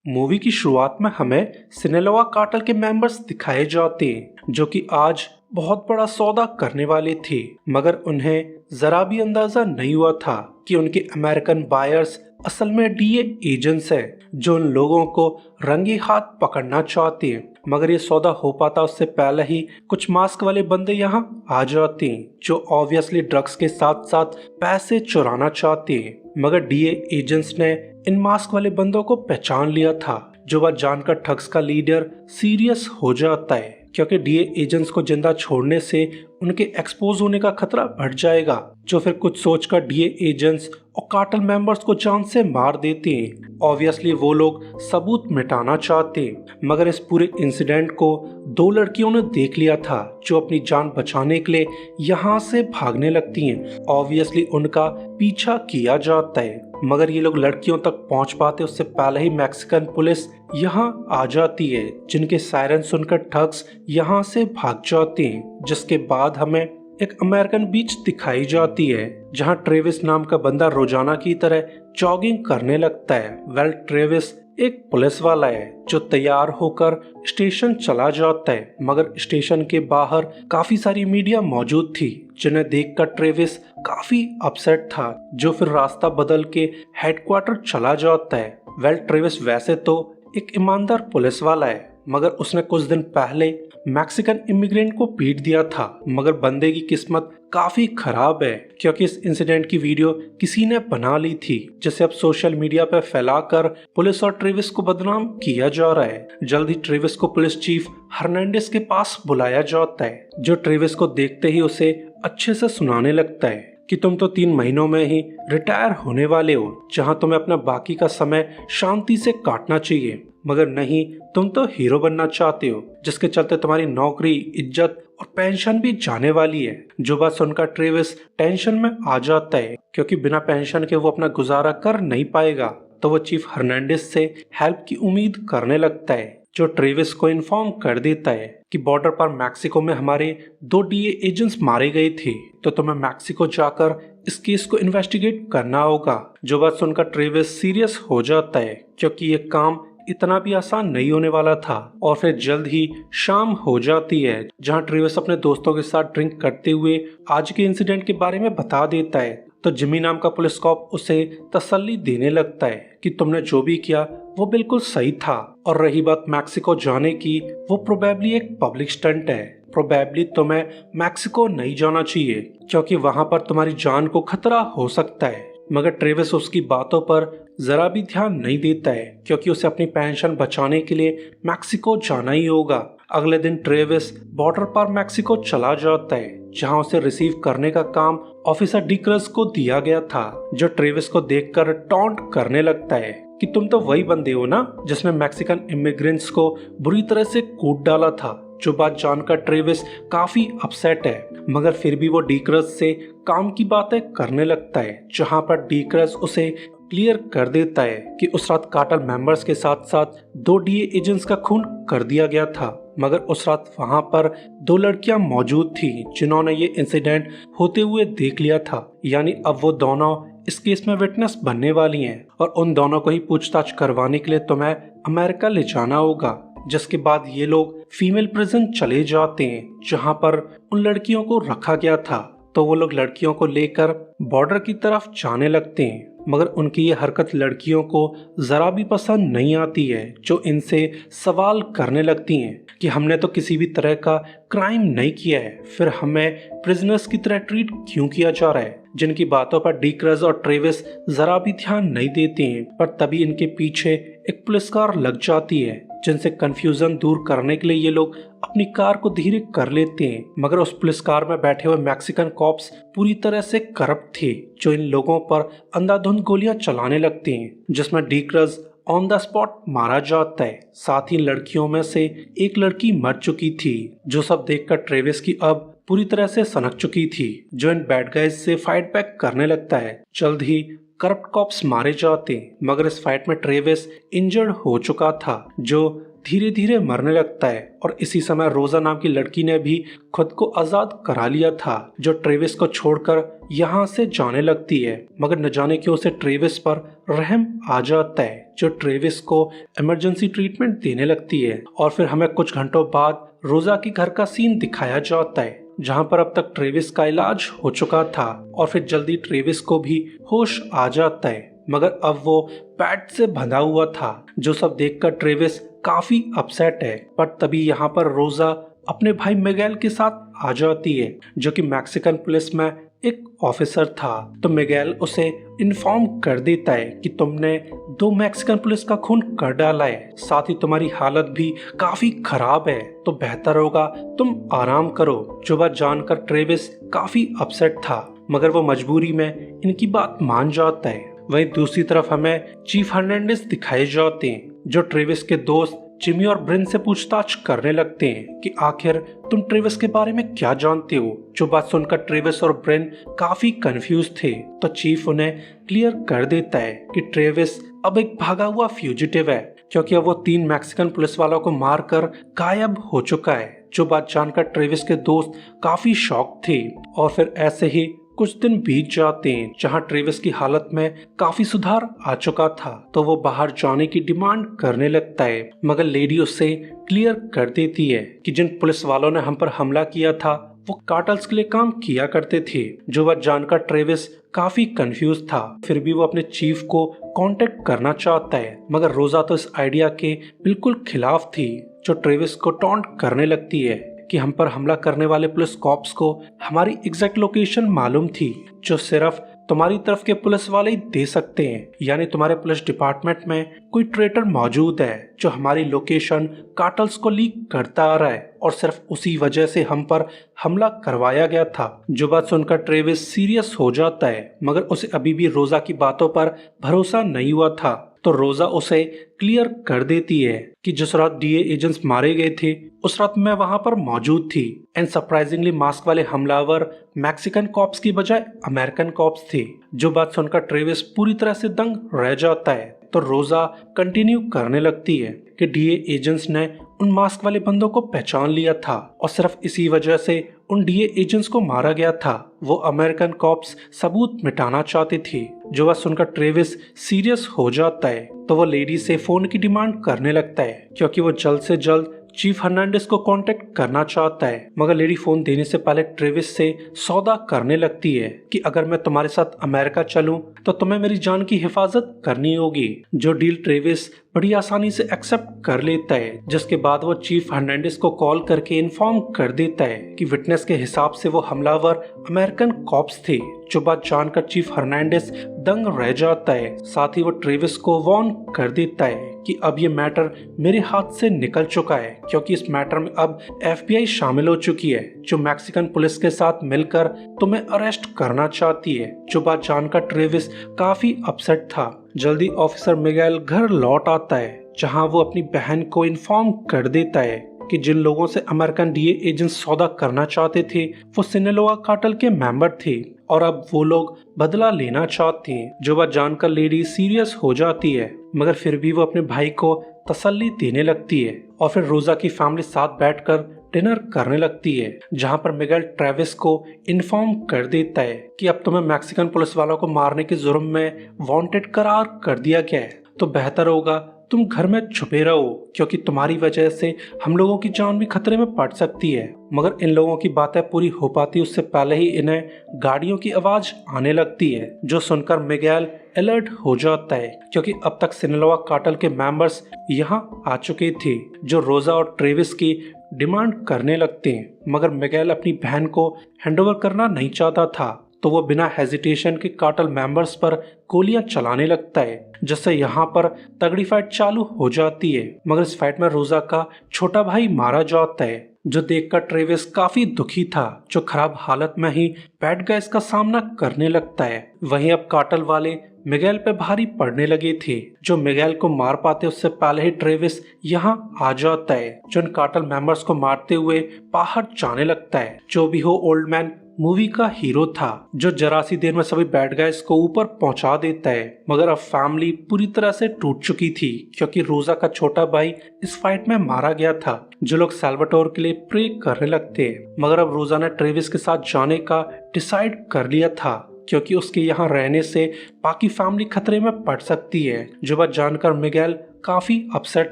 Movie की शुरुआत में हमें सिनेलोआ कार्टेल के मेंबर्स दिखाए जाते हैं जो कि आज बहुत बड़ा सौदा करने वाले थे, मगर उन्हें जरा भी अंदाजा नहीं हुआ था कि उनके अमेरिकन बायर्स असल में डीए एजेंट्स हैं जो उन लोगों को रंगे हाथ पकड़ना चाहते हैं। मगर ये सौदा हो पाता उससे पहले ही कुछ मास्क वाले बंदे यहाँ आ जाते हैं जो ऑब्वियसली ड्रग्स के साथ साथ पैसे चुराना चाहते हैं। मगर डीए एजेंट्स ने इन मास्क वाले बंदों को पहचान लिया था, जो बात जानकर ठग्स का लीडर सीरियस हो जाता है क्योंकि डीए एजेंट्स को जिंदा छोड़ने से उनके एक्सपोज होने का खतरा बढ़ जाएगा, जो फिर कुछ सोचकर डीए एजेंट्स और कार्टेल मेंबर्स को जान से मार देते हैं। ऑब्वियसली वो लोग सबूत मिटाना चाहते हैं, मगर इस पूरे इंसिडेंट को दो लड़कियों ने देख लिया था जो अपनी जान बचाने के लिए यहाँ से भागने लगती हैं। ऑब्वियसली उनका पीछा किया जाता है, मगर ये लोग लड़कियों तक पहुंच पाते उससे पहले ही मैक्सिकन पुलिस यहाँ आ जाती है, जिनके सायरन सुनकर ठग्स यहाँ से भाग जाते हैं। जिसके बाद हमें एक अमेरिकन बीच दिखाई जाती है जहाँ ट्रेविस नाम का बंदा रोजाना की तरह जॉगिंग करने लगता है। ट्रेविस एक पुलिस वाला है जो तैयार होकर स्टेशन चला जाता है, मगर स्टेशन के बाहर काफी सारी मीडिया मौजूद थी जिन्हें देखकर ट्रेविस काफी अपसेट था, जो फिर रास्ता बदल के हेडक्वार्टर चला जाता है। ट्रेविस वैसे तो एक ईमानदार पुलिस वाला है, मगर उसने कुछ दिन पहले मैक्सिकन इमिग्रेंट को पीट दिया था। मगर बंदे की किस्मत काफी खराब है क्योंकि इस इंसिडेंट की वीडियो किसी ने बना ली थी, जिसे अब सोशल मीडिया पर फैलाकर पुलिस और ट्रेविस को बदनाम किया जा रहा है। जल्द ही ट्रेविस को पुलिस चीफ हर्नांडेस के पास बुलाया जाता है, जो ट्रेविस को देखते ही उसे अच्छे से सुनाने लगता है कि तुम तो 3 महीनों में ही रिटायर होने वाले हो, जहां तुम्हें अपना बाकी का समय शांति से काटना चाहिए, मगर नहीं, तुम तो हीरो बनना चाहते हो, जिसके चलते तुम्हारी नौकरी, इज्जत और पेंशन भी जाने वाली है। जो बात सुनकर ट्रेविस टेंशन में आ जाता है क्योंकि बिना पेंशन के वो अपना गुजारा कर नहीं पाएगा, तो वो चीफ हर्नांडेस से हेल्प की उम्मीद करने लगता है, जो ट्रेविस को इन्फॉर्म कर देता है कि बॉर्डर पर मैक्सिको में हमारे 2 डीए एजेंट्स मारे गए थे, तो तुम्हें मैक्सिको जाकर इस केस को इन्वेस्टिगेट करना होगा। जो बात सुनकर ट्रेविस सीरियस हो जाता है क्योंकि ये काम इतना भी आसान नहीं होने वाला था। और फिर जल्द ही शाम हो जाती है जहां ट्रेविस अपने दोस्तों के साथ ड्रिंक करते हुए आज के इंसिडेंट के बारे में बता देता है, तो जिमी नाम का पुलिस कॉप उसे तसल्ली देने लगता है कि तुमने जो भी किया वो बिल्कुल सही था, और रही बात मैक्सिको जाने की, वो प्रोबेबली एक पब्लिक स्टंट है। प्रोबेबली तुम्हें मैक्सिको नहीं जाना चाहिए क्योंकि वहां पर तुम्हारी जान को खतरा हो सकता है। मगर ट्रेविस उसकी बातों पर जरा भी ध्यान नहीं देता है क्योंकि उसे अपनी पेंशन बचाने के लिए मैक्सिको जाना ही होगा। अगले दिन ट्रेविस बॉर्डर पर मैक्सिको चला जाता है जहां उसे रिसीव करने का काम ऑफिसर डिक्रस को दिया गया था, जो ट्रेविस को देखकर टॉन्ट करने लगता है कि तुम तो वही बंदे हो ना जिसने मैक्सिकन इमिग्रेंट्स को बुरी तरह से कूट डाला था। जो बात जानकर ट्रेविस काफी अपसेट है, मगर फिर भी वो डिक्रस से काम की बातें करने लगता है, जहां पर डिक्रस उसे क्लियर कर देता है कि उस रात कार्टेल मेंबर्स के साथ साथ 2 डीए एजेंट्स का खून कर दिया गया था। मगर उस रात वहां पर 2 लड़कियां मौजूद थी जिन्होंने ये इंसिडेंट होते हुए देख लिया था, यानी अब वो दोनों इस केस में विटनेस बनने वाली हैं, और उन दोनों को ही पूछताछ करवाने के लिए तुम्हें अमेरिका ले जाना होगा। जिसके बाद ये लोग फीमेल प्रिजन चले जाते हैं जहां पर उन लड़कियों को रखा गया था, तो वो लोग लड़कियों को लेकर बॉर्डर की तरफ जाने लगते हैं, मगर उनकी ये हरकत लड़कियों को जरा भी पसंद नहीं आती है, जो इनसे सवाल करने लगती हैं कि हमने तो किसी भी तरह का क्राइम नहीं किया है, फिर हमें प्रिजनर्स की तरह ट्रीट क्यों किया जा रहा है। जिनकी बातों पर डिक्रस और ट्रेविस जरा भी ध्यान नहीं देते हैं, पर तभी इनके पीछे एक पुलिस कार लग जाती है, जिनसे कंफ्यूजन दूर करने के लिए ये लोग अपनी कार को धीरे कर लेते हैं। मगर उस पुलिस कार में बैठे हुए मैक्सिकन कॉप्स पूरी तरह से करप्ट थे, जो इन लोगों पर अंधाधुंध गोलियां चलाने लगते हैं, जिसमें डिक्रस ऑन द स्पॉट मारा जाता है। साथ ही लड़कियों में से एक लड़की मर चुकी थी, जो सब देखकर ट्रेविस की अब पूरी तरह से सनक चुकी थी, जो इन बैड गाइज से फाइट बैक करने लगता है। जल्द ही करप्ट कॉप्स मारे जाते, मगर इस फाइट में ट्रेविस इंजर्ड हो चुका था, जो धीरे धीरे मरने लगता है और इसी समय रोजा नाम की लड़की ने भी खुद को आजाद करा लिया था, जो ट्रेविस को छोड़कर यहाँ से जाने लगती है। मगर न जाने क्यों उसे ट्रेविस पर रहम आ जाता है, जो ट्रेविस को इमरजेंसी ट्रीटमेंट देने लगती है। और फिर हमें कुछ घंटों बाद रोजा के घर का सीन दिखाया जाता है, जहाँ पर अब तक ट्रेविस का इलाज हो चुका था और फिर जल्दी ट्रेविस को भी होश आ जाता है। मगर अब वो पैड से बंधा हुआ था, जो सब देखकर ट्रेविस काफी अपसेट है। पर तभी यहाँ पर रोजा अपने भाई मिगेल के साथ आ जाती है, जो कि मैक्सिकन पुलिस में एक ऑफिसर था। तो मिगेल उसे इन्फॉर्म कर देता है कि तुमने 2 मैक्सिकन पुलिस का खून कर डाला है, साथ ही तुम्हारी हालत भी काफी खराब है, तो बेहतर होगा तुम आराम करो। जो बात जानकर ट्रेविस काफी अपसेट था, मगर वो मजबूरी में इनकी बात मान जाता है। वहीं दूसरी तरफ हमें चीफ हर्नांडिस दिखाए जाते हैं, जो ट्रेविस के दोस्त जिमी और ब्रेन से पूछताछ करने लगते हैं कि आखिर तुम ट्रेविस के बारे में क्या जानते हो। जो बात सुनकर ट्रेविस और ब्रेन काफी कंफ्यूज थे, तो चीफ उन्हें क्लियर कर देता है कि ट्रेविस अब एक भागा हुआ फ्यूजिटिव है, क्योंकि अब वो 3 मैक्सिकन पुलिस वालों को मारकर गायब हो चुका है। जो बात जानकर ट्रेविस के दोस्त काफी शॉक थे। और फिर ऐसे ही कुछ दिन बीत जाते हैं, जहां ट्रेविस की हालत में काफी सुधार आ चुका था, तो वो बाहर जाने की डिमांड करने लगता है। मगर लेडी उससे क्लियर कर देती है कि जिन पुलिस वालों ने हम पर हमला किया था वो कार्टल्स के लिए काम किया करते थे। जो बात जानकर ट्रेविस काफी कंफ्यूज था, फिर भी वो अपने चीफ को कांटेक्ट करना चाहता है। मगर रोजा तो इस आइडिया के बिल्कुल खिलाफ थी, जो ट्रेविस को टॉन्ट करने लगती है कि हम पर हमला करने वाले पुलिस कॉप्स को हमारी एग्जैक्ट लोकेशन मालूम थी, जो सिर्फ तुम्हारी तरफ के पुलिस वाले ही दे सकते हैं। यानी तुम्हारे पुलिस डिपार्टमेंट में कोई ट्रेटर मौजूद है जो हमारी लोकेशन कार्टल्स को लीक करता आ रहा है, और सिर्फ उसी वजह से हम पर हमला करवाया गया था। जो बात सुनकर ट्रेविस सीरियस हो जाता है, मगर उसे अभी भी रोजा की बातों पर भरोसा नहीं हुआ था। तो रोजा उसे क्लियर कर देती है कि जिस रात डीए एजेंट्स मारे गए थे उस रात मैं वहां पर मौजूद थी। एंड सरप्राइजिंगली मास्क वाले हमलावर मैक्सिकन कॉप्स की बजाय अमेरिकन कॉप्स थे। जो बात सुनकर ट्रेविस पूरी तरह से दंग रह जाता है। तो रोजा कंटिन्यू करने लगती है कि डीए एजेंट्स ने उन मास्क वाले बंदों को पहचान लिया था और सिर्फ इसी वजह से उन डीए एजेंट्स को मारा गया था। वो अमेरिकन कॉप्स सबूत मिटाना चाहते थे। जो बात सुनकर ट्रेविस सीरियस हो जाता है, तो वो लेडी से फोन की डिमांड करने लगता है, क्योंकि वो जल्द से जल्द चीफ हर्नांडिस को कांटेक्ट करना चाहता है। मगर लेडी फोन देने से पहले ट्रेविस से सौदा करने लगती है कि अगर मैं तुम्हारे साथ अमेरिका चलूं तो तुम्हें मेरी जान की हिफाजत करनी होगी। जो डील ट्रेविस बड़ी आसानी से एक्सेप्ट कर लेता है, जिसके बाद वो चीफ हर्नांडिस को कॉल करके इन्फॉर्म कर देता है कि विटनेस के हिसाब से वो हमलावर अमेरिकन कॉप्स थे। जो बात जानकर चीफ हर्नांडिस दंग रह जाता है। साथ ही वो ट्रेविस को वार्न कर देता है कि अब ये मैटर मेरे हाथ से निकल चुका है, क्योंकि इस मैटर में अब FBI शामिल हो चुकी है, जो मैक्सिकन पुलिस के साथ मिलकर तुम्हें अरेस्ट करना चाहती है। जो बात जानकर ट्रेविस काफी अपसेट था। जल्दी ऑफिसर मिगेल घर लौट आता है, जहां वो अपनी बहन को इन्फॉर्म कर देता है कि जिन लोगों से अमेरिकन डीए एजेंट सौदा करना चाहते थे वो सिनेलोआ कार्टेल के मेंबर थे और अब वो लोग बदला लेना चाहते हैं। जो बात जानकर लेडी सीरियस हो जाती है, मगर फिर भी वो अपने भाई को तसल्ली देने लगती है और फिर रोजा की फैमिली साथ बैठकर डिनर करने लगती है, जहां पर मिगेल ट्रेविस को इन्फॉर्म कर देता है कि अब तुम्हें मैक्सिकन पुलिस वालों को मारने के जुर्म में वांटेड करार कर दिया गया है, तो बेहतर होगा तुम घर में छुपे रहो, क्योंकि तुम्हारी वजह से हम लोगों की जान भी खतरे में पड़ सकती है। मगर इन लोगों की बातें पूरी हो पाती उससे पहले ही इन्हें गाड़ियों की आवाज आने लगती है, जो सुनकर मिगेल अलर्ट हो जाता है, क्योंकि अब तक सिनेलोआ कार्टेल के मेंबर्स यहाँ आ चुके थे, जो रोजा और ट्रेविस की डिमांड करने लगते हैं। मगर मिगेल अपनी बहन को हैंडओवर करना नहीं चाहता था, तो वो बिना हेजिटेशन के कार्टेल मेंबर्स पर गोलियां चलाने लगता है, जिससे यहाँ पर तगड़ी फाइट चालू हो जाती है। मगर इस फाइट में रोजा का छोटा भाई मारा जाता है, जो देखकर ट्रेविस काफी दुखी था, जो खराब हालत में ही बैड गाइस का सामना करने लगता है। वहीं अब कार्टेल वाले मिगेल पे भारी पड़ने लगे थे, जो मिगेल को मार पाते उससे पहले ही ट्रेविस यहाँ आ जाता है, जो इन कार्टेल मेंबर्स को मारते हुए बाहर जाने लगता है। जो भी हो ओल्ड मैन मूवी का हीरो था जो जरा सी देर में सभी बैड गाइज को ऊपर पहुंचा देता है। मगर अब फैमिली पूरी तरह से टूट चुकी थी क्योंकि रोजा का छोटा भाई इस फाइट में मारा गया था। जो लोग सैल्वाटोर के लिए प्रे करने लगते हैं, मगर अब रोजा ने ट्रेविस के साथ जाने का डिसाइड कर लिया था क्योंकि उसके यहाँ रहने से बाकी फैमिली खतरे में पड़ सकती है। जो बात जानकर मिगेल काफी अपसेट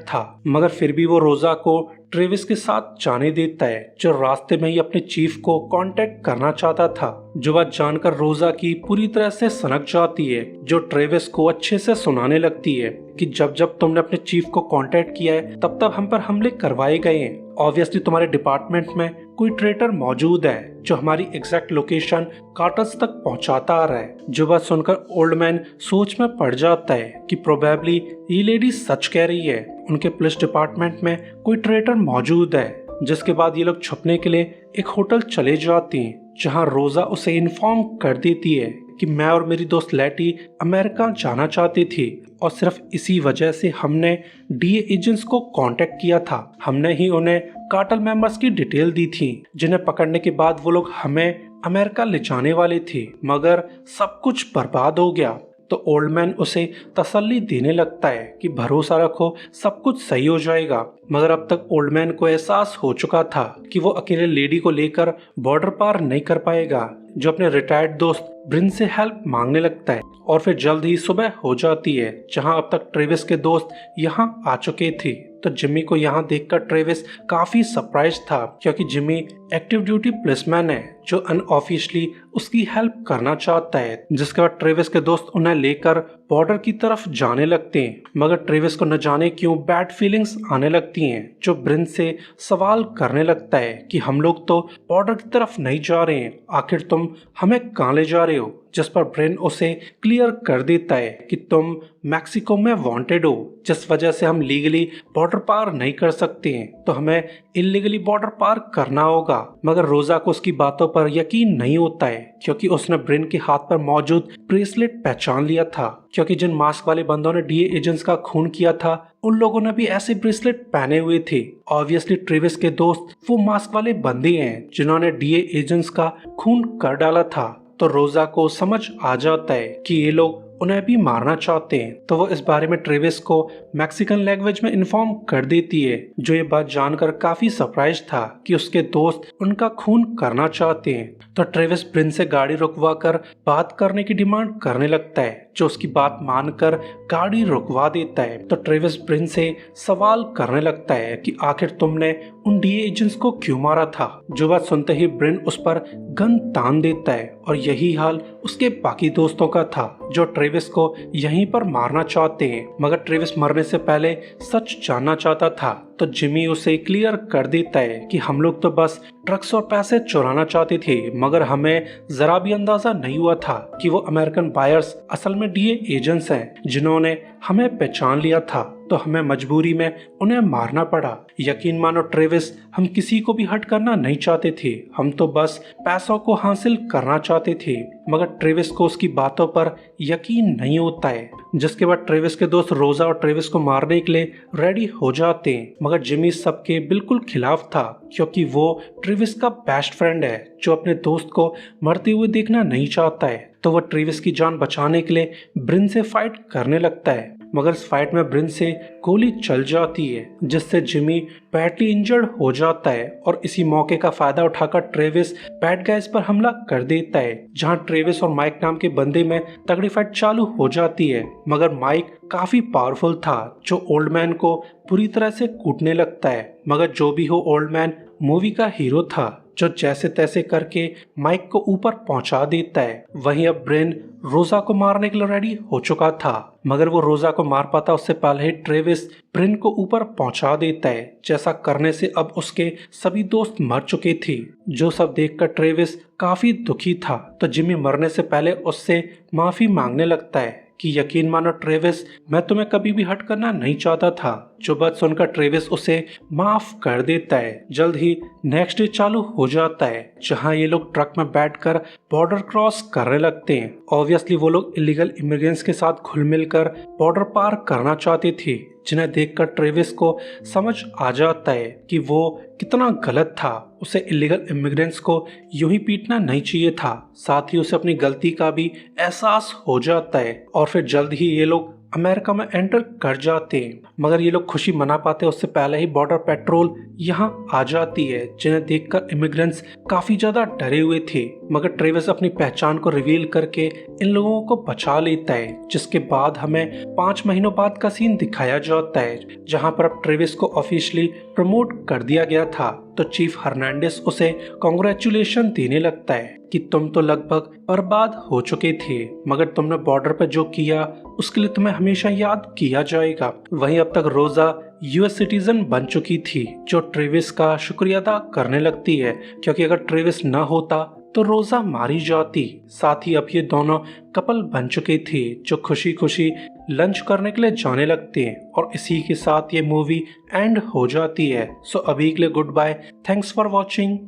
था, मगर फिर भी वो रोजा को ट्रेविस के साथ जाने देता है जो रास्ते में ही अपने चीफ को कांटेक्ट करना चाहता था। जो बात जानकर रोजा की पूरी तरह से सनक जाती है, जो ट्रेविस को अच्छे से सुनाने लगती है कि जब जब तुमने अपने चीफ को कांटेक्ट किया है तब तब हम पर हमले करवाए गए हैं। ऑब्वियसली तुम्हारे डिपार्टमेंट में कोई ट्रेटर मौजूद है जो हमारी एग्जैक्ट लोकेशन कार्टर्स तक पहुंचाता आ रहा है। जो बात सुनकर ओल्ड मैन सोच में पड़ जाता है कि प्रोबेबली ये लेडी सच कह रही है, उनके पुलिस डिपार्टमेंट में कोई ट्रेटर मौजूद है। जिसके बाद ये लोग छुपने के लिए एक होटल चले जाते हैं जहां रोजा उसे इन्फॉर्म कर देती है कि मैं और मेरी दोस्त लैटी अमेरिका जाना चाहती थी और सिर्फ इसी वजह से हमने डीए एजेंट्स को कांटेक्ट किया था। हमने ही उन्हें कार्टेल मेंबर्स की डिटेल दी थी जिन्हें पकड़ने के बाद वो लोग हमें अमेरिका ले जाने वाले थे, मगर सब कुछ बर्बाद हो गया। तो ओल्ड मैन उसे तसल्ली देने लगता है कि भरोसा रखो, सब कुछ सही हो जाएगा। मगर अब तक ओल्ड मैन को एहसास हो चुका था कि वो अकेले लेडी को लेकर बॉर्डर पार नहीं कर पाएगा। जो अपने रिटायर्ड दोस्त ब्रिन से हेल्प मांगने लगता है और फिर जल्द ही सुबह हो जाती है जहां अब तक ट्रेविस के दोस्त यहां आ चुके थे। तो जिमी को यहाँ देखकर ट्रेविस काफी सरप्राइज था क्योंकि जिमी एक्टिव ड्यूटी पुलिसमैन है जो अनऑफिशियली उसकी हेल्प करना चाहता है। जिसके बाद ट्रेविस के दोस्त उन्हें लेकर बॉर्डर की तरफ जाने लगते हैं, मगर ट्रेविस को न जाने क्यों बैड फीलिंग्स आने लगती हैं। जो ब्रिन से सवाल करने लगता है कि हम लोग तो बॉर्डर की तरफ नहीं जा रहे हैं, आखिर तुम हमें कहाँ ले जा रहे हो। जिस पर ब्रेन उसे क्लियर कर देता है कि तुम मैक्सिको में वांटेड हो, जिस वजह से हम लीगली बॉर्डर पार नहीं कर सकते हैं, तो हमें इलीगली बॉर्डर पार करना होगा। मगर रोजा को उसकी बातों पर यकीन नहीं होता है क्योंकि उसने ब्रेन के हाथ पर मौजूद ब्रेसलेट पहचान लिया था क्योंकि जिन मास्क वाले बंदों ने डीए एजेंट्स का खून किया था उन लोगों ने भी ऐसे ब्रेसलेट पहने हुए थे। ऑब्वियसली ट्रेविस के दोस्त वो मास्क वाले बंदे हैं जिन्होंने डीए एजेंट्स का खून कर डाला था। तो रोजा को समझ आ जाता है कि ये लोग उन्हें भी मारना चाहते हैं, तो वो इस बारे में ट्रेविस को मैक्सिकन लैंग्वेज में इन्फॉर्म कर देती है। जो ये बात जानकर काफी सरप्राइज था कि उसके दोस्त उनका खून करना चाहते हैं। तो ट्रेविस ब्रिन से गाड़ी रुकवा कर बात करने की डिमांड करने लगता है, जो उसकी बात मानकर गाड़ी रुकवा देता है। तो ट्रेविस ब्रिन से सवाल करने लगता है कि आखिर तुमने उन डीए एजेंट्स को क्यों मारा था। जो बात सुनते ही ब्रिन उस पर गन तान देता है और यही हाल उसके बाकी दोस्तों का था जो ट्रेविस को यहीं पर मारना चाहते हैं। मगर ट्रेविस मरने से पहले सच जानना चाहता था, तो जिमी उसे क्लियर कर देता है कि हम लोग तो बस ड्रग्स और पैसे चुराना चाहते थे, मगर हमें जरा भी अंदाजा नहीं हुआ था कि वो अमेरिकन बायर्स असल में डीए एजेंट्स हैं जिन्होंने हमें पहचान लिया था। तो हमें मजबूरी में उन्हें मारना पड़ा। यकीन मानो ट्रेविस, हम किसी को भी हर्ट करना नहीं चाहते थे, हम तो बस पैसों को हासिल करना चाहते थे। मगर ट्रेविस को उसकी बातों पर यकीन नहीं होता है। जिसके बाद ट्रेविस के दोस्त रोजा और ट्रेविस को मारने के लिए रेडी हो जाते हैं, मगर जिमी सबके बिल्कुल खिलाफ था क्योंकि वो ट्रेविस का बेस्ट फ्रेंड है जो अपने दोस्त को मरते हुए देखना नहीं चाहता है। तो वो ट्रेविस की जान बचाने के लिए ब्रिन से फाइट करने लगता है, मगर इस फाइट में ब्रिन से गोली चल जाती है जिससे जिमी बैडली इंजर्ड हो जाता है। और इसी मौके का फायदा उठाकर ट्रेविस बैड गाइज पर हमला कर देता है, जहां ट्रेविस और माइक नाम के बंदे में तगड़ी फाइट चालू हो जाती है। मगर माइक काफी पावरफुल था जो ओल्ड मैन को पूरी तरह से कूटने लगता है। मगर जो भी हो, ओल्ड मैन मूवी का हीरो था जो जैसे तैसे करके माइक को ऊपर पहुंचा देता है। वहीं अब ब्रेन रोजा को मारने के लिए रेडी हो चुका था, मगर वो रोजा को मार पाता उससे पहले ही ट्रेविस ब्रेन को ऊपर पहुंचा देता है। जैसा करने से अब उसके सभी दोस्त मर चुके थे। जो सब देखकर ट्रेविस काफी दुखी था, तो जिमी मरने से पहले उससे माफी मांगने लगता है कि यकीन मानो ट्रेविस, मैं तुम्हें कभी भी हर्ट करना नहीं चाहता था, जो बात सुनकर ट्रेविस उसे माफ कर देता है। जल्द ही नेक्स्ट डे चालू हो जाता है जहां ये लोग ट्रक में बैठकर बॉर्डर क्रॉस करने लगते हैं। ऑब्वियसली वो लोग इलीगल इमिग्रेंट्स के साथ घुल मिलकर बॉर्डर पार करना चाहते थे, जिन्हें देखकर ट्रेविस को समझ आ जाता है कि वो कितना गलत था। उसे इलीगल इमिग्रेंट्स को यूं ही पीटना नहीं चाहिए था। साथ ही उसे अपनी गलती का भी एहसास हो जाता है और फिर जल्द ही ये लोग अमेरिका में एंटर कर जाते हैं। मगर ये लोग खुशी मना पाते उससे पहले ही बॉर्डर पेट्रोल यहाँ आ जाती है, जिन्हें देखकर इमिग्रेंट्स काफी ज्यादा डरे हुए थे। मगर ट्रेविस अपनी पहचान को रिवील करके इन लोगों को बचा लेता है, जिसके बाद हमें 5 महीनों बाद का सीन दिखाया जाता है जहाँ पर अब ट्रेविस को ऑफिशियली प्रमोट कर दिया गया था। तो चीफ हर्नांडिस उसे कांग्रेचुलेशन देने लगता है कि तुम तो लगभग बर्बाद हो चुके थे, मगर तुमने बॉर्डर पर जो किया उसके लिए तुम्हें हमेशा याद किया जाएगा। वहीं अब तक रोजा यूएस सिटीजन बन चुकी थी, जो ट्रेविस का शुक्रिया अदा करने लगती है, क्योंकि अगर ट्रेविस न होता तो रोजा मारी जाती। साथ ही अब ये दोनों कपल बन चुके थे जो खुशी खुशी लंच करने के लिए जाने लगते हैं और इसी के साथ ये मूवी एंड हो जाती है। सो अभी के लिए goodbye, thanks for watching.